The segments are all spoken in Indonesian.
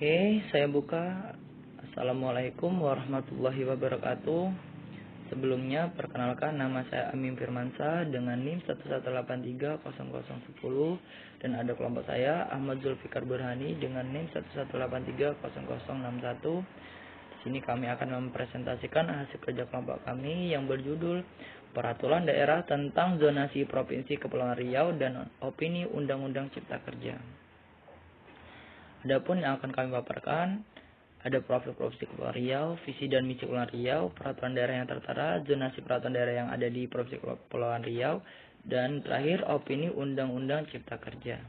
Oke, saya buka. Assalamualaikum warahmatullahi wabarakatuh. Sebelumnya, perkenalkan nama saya Amin Firmansyah dengan NIM 118300010 dan ada kelompok saya Ahmad Zulfikar Burhani dengan NIM 118300061. Di sini kami akan mempresentasikan hasil kerja kelompok kami yang berjudul Peraturan Daerah tentang Zonasi Provinsi Kepulauan Riau dan Opini Undang-Undang Cipta Kerja. Adapun yang akan kami paparkan ada profil Provinsi Kepulauan Riau, visi dan misi Kepulauan Riau, peraturan daerah yang tertera, zonasi peraturan daerah yang ada di Provinsi Kepulauan Riau, dan terakhir opini Undang-Undang Cipta Kerja.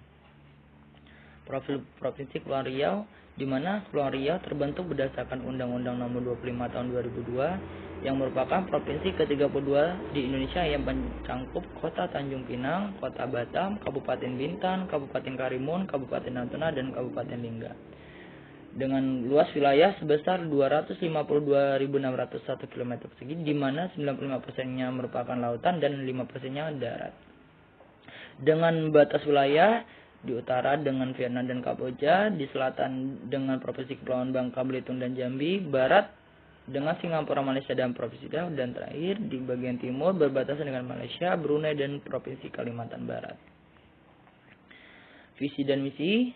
Profil Provinsi Kepulauan Riau, di mana Kepulauan Riau terbentuk berdasarkan Undang-Undang Nomor 25 Tahun 2002 yang merupakan provinsi ke-32 di Indonesia yang mencangkup Kota Tanjung Pinang, Kota Batam, Kabupaten Bintan, Kabupaten Karimun, Kabupaten Natuna, dan Kabupaten Lingga. Dengan luas wilayah sebesar 252.601 km persegi, di mana 95%-nya merupakan lautan dan 5%-nya darat. Dengan batas wilayah di utara dengan Vietnam dan Kamboja, di selatan dengan Provinsi Kepulauan Bangka, Belitung, dan Jambi, barat dengan Singapura, Malaysia, dan Provinsi Riau, dan terakhir di bagian timur berbatasan dengan Malaysia, Brunei, dan Provinsi Kalimantan Barat. Visi dan misi.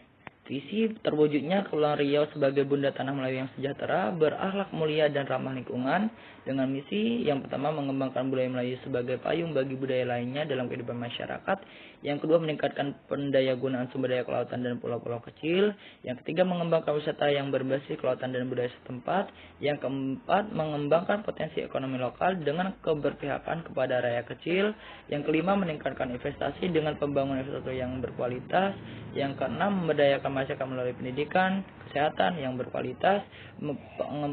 Visi terwujudnya Kepulauan Riau sebagai bunda tanah Melayu yang sejahtera, berakhlak mulia, dan ramah lingkungan. Dengan misi yang pertama mengembangkan budaya Melayu sebagai payung bagi budaya lainnya dalam kehidupan masyarakat. Yang kedua meningkatkan pendayagunaan sumber daya kelautan dan pulau-pulau kecil. Yang ketiga mengembangkan wisata yang berbasis kelautan dan budaya setempat. Yang keempat mengembangkan potensi ekonomi lokal dengan keberpihakan kepada rakyat kecil. Yang kelima meningkatkan investasi dengan pembangunan infrastruktur yang berkualitas. Yang keenam memberdayakan masyarakat melalui pendidikan, kesehatan yang berkualitas.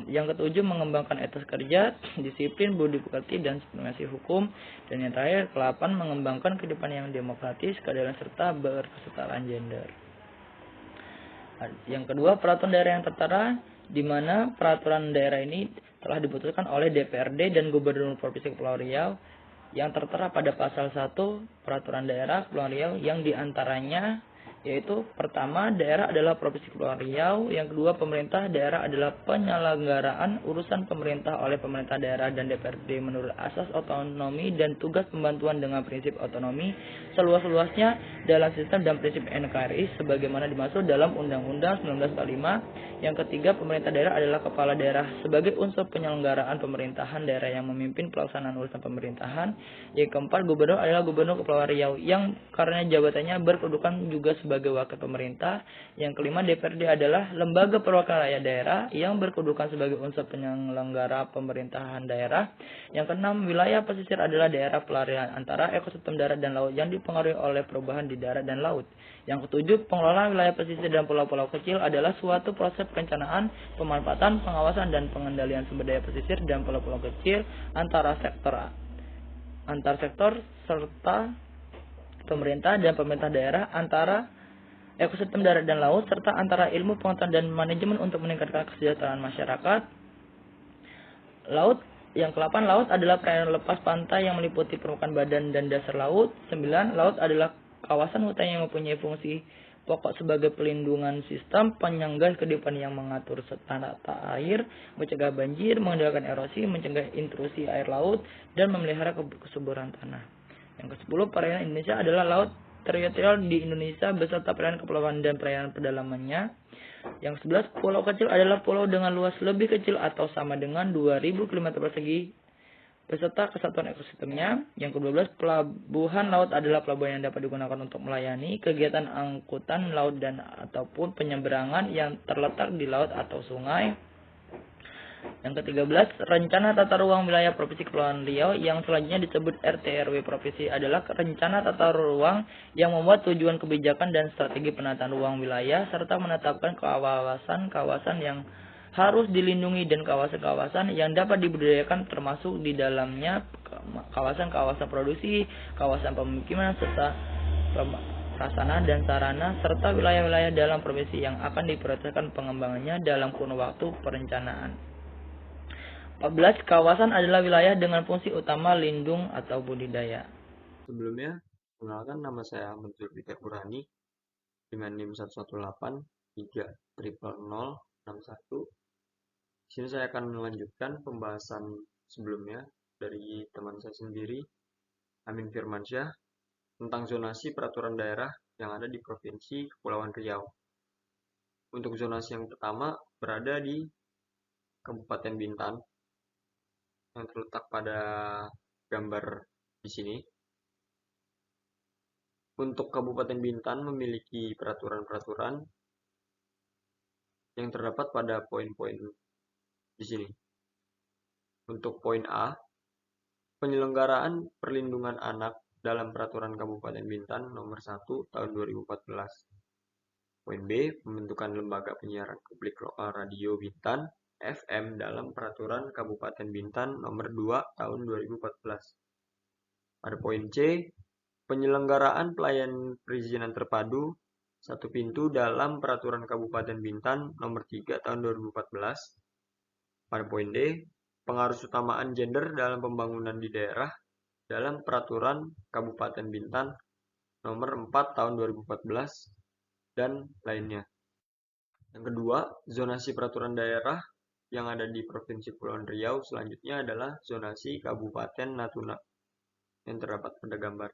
Yang ketujuh mengembangkan etos kerja, disiplin, budi pekerti, dan supremasi hukum. Dan yang terakhir ke-8 mengembangkan kehidupan yang demokratis, keadilan serta berkesetaraan gender. Yang kedua peraturan daerah yang tertera, di mana peraturan daerah ini telah diputuskan oleh DPRD dan Gubernur Provinsi Kepulauan Riau yang tertera pada pasal 1 peraturan daerah Kepulauan Riau yang diantaranya yaitu pertama daerah adalah Provinsi Kepulauan Riau, yang kedua pemerintah daerah adalah penyelenggaraan urusan pemerintah oleh pemerintah daerah dan DPRD menurut asas otonomi dan tugas pembantuan dengan prinsip otonomi seluas-luasnya dalam sistem dan prinsip NKRI sebagaimana dimaksud dalam Undang-Undang 1945. Yang ketiga pemerintah daerah adalah kepala daerah sebagai unsur penyelenggaraan pemerintahan daerah yang memimpin pelaksanaan urusan pemerintahan. Yang keempat gubernur adalah gubernur Kepulauan Riau yang karena jabatannya berkedudukan juga sebagai wakil pemerintah. Yang kelima DPRD adalah lembaga perwakilan rakyat daerah yang berkedudukan sebagai unsur penyelenggara pemerintahan daerah. Yang keenam wilayah pesisir adalah daerah pelarian antara ekosistem darat dan laut yang dipengaruhi oleh perubahan di darat dan laut. Yang ketujuh pengelolaan wilayah pesisir dan pulau-pulau kecil adalah suatu proses perencanaan, pemanfaatan, pengawasan, dan pengendalian sumber daya pesisir dan pulau-pulau kecil antar sektor serta pemerintah dan pemerintah daerah, antara ekosistem darat dan laut, serta antara ilmu pengetahuan dan manajemen untuk meningkatkan kesejahteraan masyarakat. Laut. Yang ke-8 laut adalah perairan lepas pantai yang meliputi permukaan badan dan dasar laut. 9 laut adalah kawasan hutan yang mempunyai fungsi pokok sebagai pelindungan sistem penyangga kehidupan yang mengatur tata air, mencegah banjir, mengendalikan erosi, mencegah intrusi air laut, dan memelihara kesuburan tanah. Yang ke-10 perairan Indonesia adalah laut teritorial di Indonesia beserta perairan kepulauan dan perairan pedalamannya. Yang ke-11 pulau kecil adalah pulau dengan luas lebih kecil atau sama dengan 2000 km persegi beserta kesatuan ekosistemnya. Yang ke-12 pelabuhan laut adalah pelabuhan yang dapat digunakan untuk melayani kegiatan angkutan laut dan ataupun penyeberangan yang terletak di laut atau sungai. Yang ke-13 rencana tata ruang wilayah Provinsi Kepulauan Riau yang selanjutnya disebut RT/RW provinsi adalah rencana tata ruang yang membuat tujuan kebijakan dan strategi penataan ruang wilayah serta menetapkan kawasan-kawasan yang harus dilindungi dan kawasan-kawasan yang dapat dibudidayakan termasuk di dalamnya kawasan-kawasan produksi, kawasan pemukiman serta prasarana dan sarana serta wilayah-wilayah dalam provinsi yang akan diprioritaskan pengembangannya dalam kurun waktu perencanaan. 14 kawasan adalah wilayah dengan fungsi utama lindung atau budidaya. Sebelumnya, perkenalkan nama saya Ahmad Zulfikar Burhani dengan NIM 118 30061. Di sini saya akan melanjutkan pembahasan sebelumnya dari teman saya sendiri, Amin Firmansyah, tentang zonasi peraturan daerah yang ada di Provinsi Kepulauan Riau. Untuk zonasi yang pertama berada di Kabupaten Bintan yang terletak pada gambar di sini. Untuk Kabupaten Bintan memiliki peraturan-peraturan yang terdapat pada poin-poin di sini. Untuk poin A, penyelenggaraan perlindungan anak dalam Peraturan Kabupaten Bintan Nomor 1 Tahun 2014. Poin B, pembentukan lembaga penyiaran publik lokal radio Bintan FM dalam Peraturan Kabupaten Bintan Nomor 2 Tahun 2014. Pada poin C, penyelenggaraan pelayanan perizinan terpadu satu pintu dalam Peraturan Kabupaten Bintan Nomor 3 Tahun 2014. Pada poin D, pengarusutamaan gender dalam pembangunan di daerah dalam Peraturan Kabupaten Bintan Nomor 4 Tahun 2014 dan lainnya. Yang kedua, zonasi peraturan daerah yang ada di Provinsi Kepulauan Riau selanjutnya adalah zonasi Kabupaten Natuna yang terdapat pada gambar.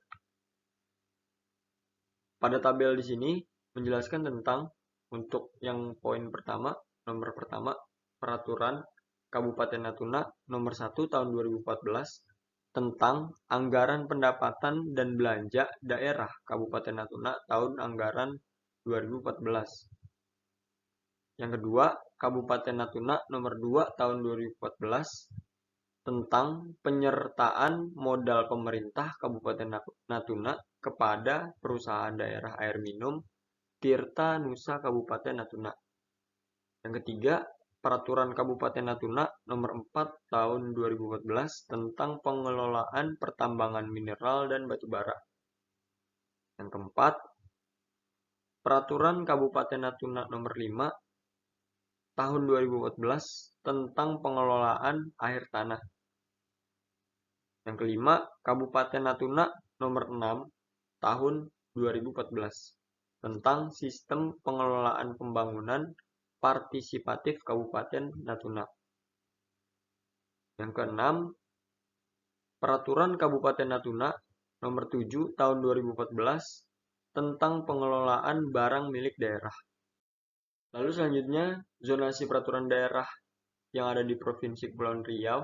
Pada tabel di sini menjelaskan tentang untuk yang poin pertama, nomor pertama, peraturan Kabupaten Natuna nomor 1 tahun 2014 tentang anggaran pendapatan dan belanja daerah Kabupaten Natuna tahun anggaran 2014. Yang kedua, Kabupaten Natuna nomor 2 tahun 2014 tentang penyertaan modal pemerintah Kabupaten Natuna kepada perusahaan daerah air minum Tirta Nusa Kabupaten Natuna. Yang ketiga, Peraturan Kabupaten Natuna Nomor 4 Tahun 2014 tentang pengelolaan pertambangan mineral dan batu bara. Yang keempat, Peraturan Kabupaten Natuna Nomor 5 Tahun 2014 tentang pengelolaan air tanah. Yang kelima, Kabupaten Natuna Nomor 6 Tahun 2014 tentang sistem pengelolaan pembangunan partisipatif Kabupaten Natuna. Yang keenam, Peraturan Kabupaten Natuna Nomor 7 Tahun 2014 tentang pengelolaan barang milik daerah. Lalu selanjutnya, zonasi peraturan daerah yang ada di Provinsi Kepulauan Riau.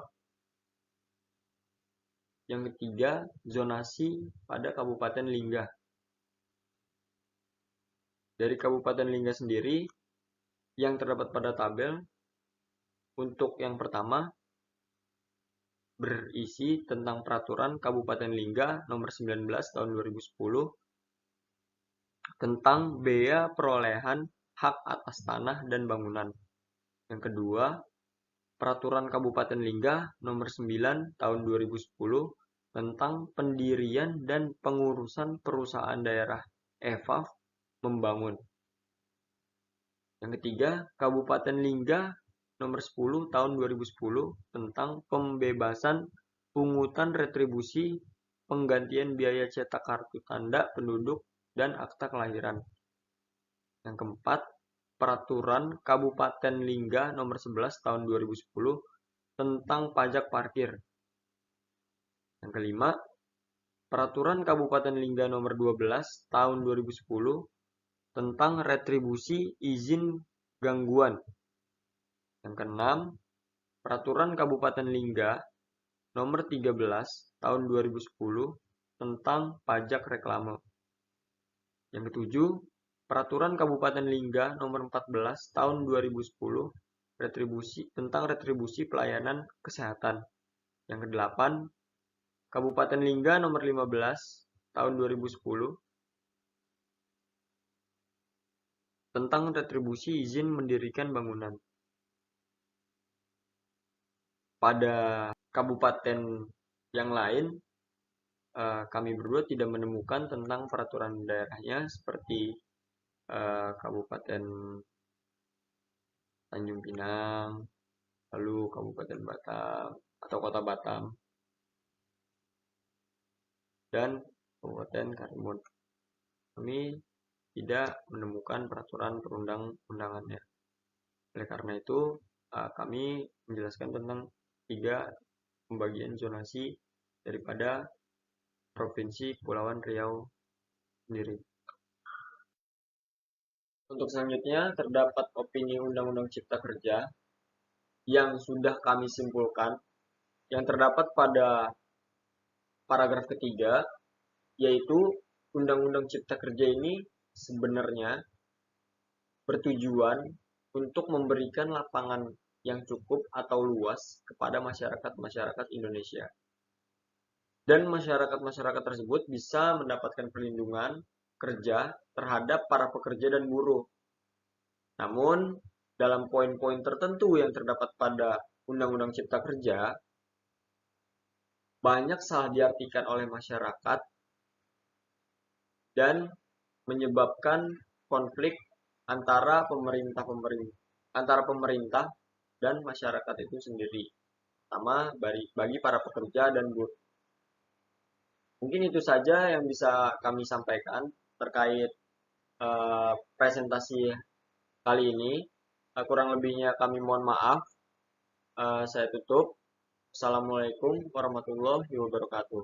Yang ketiga, zonasi pada Kabupaten Lingga. Dari Kabupaten Lingga sendiri, yang terdapat pada tabel, untuk yang pertama, berisi tentang Peraturan Kabupaten Lingga Nomor 19 Tahun 2010 tentang bea perolehan hak atas tanah dan bangunan. Yang kedua, Peraturan Kabupaten Lingga Nomor 9 Tahun 2010 tentang pendirian dan pengurusan perusahaan daerah EVAF membangun. Yang ketiga, Kabupaten Lingga Nomor 10 Tahun 2010 tentang pembebasan pungutan retribusi penggantian biaya cetak kartu tanda penduduk dan akta kelahiran. Yang keempat, Peraturan Kabupaten Lingga Nomor 11 Tahun 2010 tentang pajak parkir. Yang kelima, Peraturan Kabupaten Lingga Nomor 12 Tahun 2010 tentang retribusi izin gangguan. Yang keenam, Peraturan Kabupaten Lingga Nomor 13 Tahun 2010 tentang pajak reklame. Yang ketujuh, Peraturan Kabupaten Lingga Nomor 14 Tahun 2010 tentang retribusi pelayanan kesehatan. Yang kedelapan, Kabupaten Lingga Nomor 15 Tahun 2010 tentang retribusi izin mendirikan bangunan. Pada kabupaten yang lain, kami berdua tidak menemukan tentang peraturan daerahnya seperti Kabupaten Tanjung Pinang, lalu Kabupaten Batam atau Kota Batam, dan Kabupaten Karimun. Kami tidak menemukan peraturan perundang-undangannya. Oleh karena itu, kami menjelaskan tentang 3 pembagian zonasi daripada Provinsi Kepulauan Riau sendiri. Untuk selanjutnya, terdapat opini Undang-Undang Cipta Kerja yang sudah kami simpulkan, yang terdapat pada paragraf ketiga, yaitu Undang-Undang Cipta Kerja ini sebenarnya bertujuan untuk memberikan lapangan yang cukup atau luas kepada masyarakat-masyarakat Indonesia. Dan masyarakat-masyarakat tersebut bisa mendapatkan perlindungan kerja terhadap para pekerja dan buruh. Namun, dalam poin-poin tertentu yang terdapat pada Undang-Undang Cipta Kerja, banyak salah diartikan oleh masyarakat dan menyebabkan konflik antara pemerintah dan masyarakat itu sendiri, sama bagi para pekerja dan buruh. Mungkin itu saja yang bisa kami sampaikan terkait presentasi kali ini. Kurang lebihnya kami mohon maaf. Saya tutup. Assalamualaikum warahmatullahi wabarakatuh.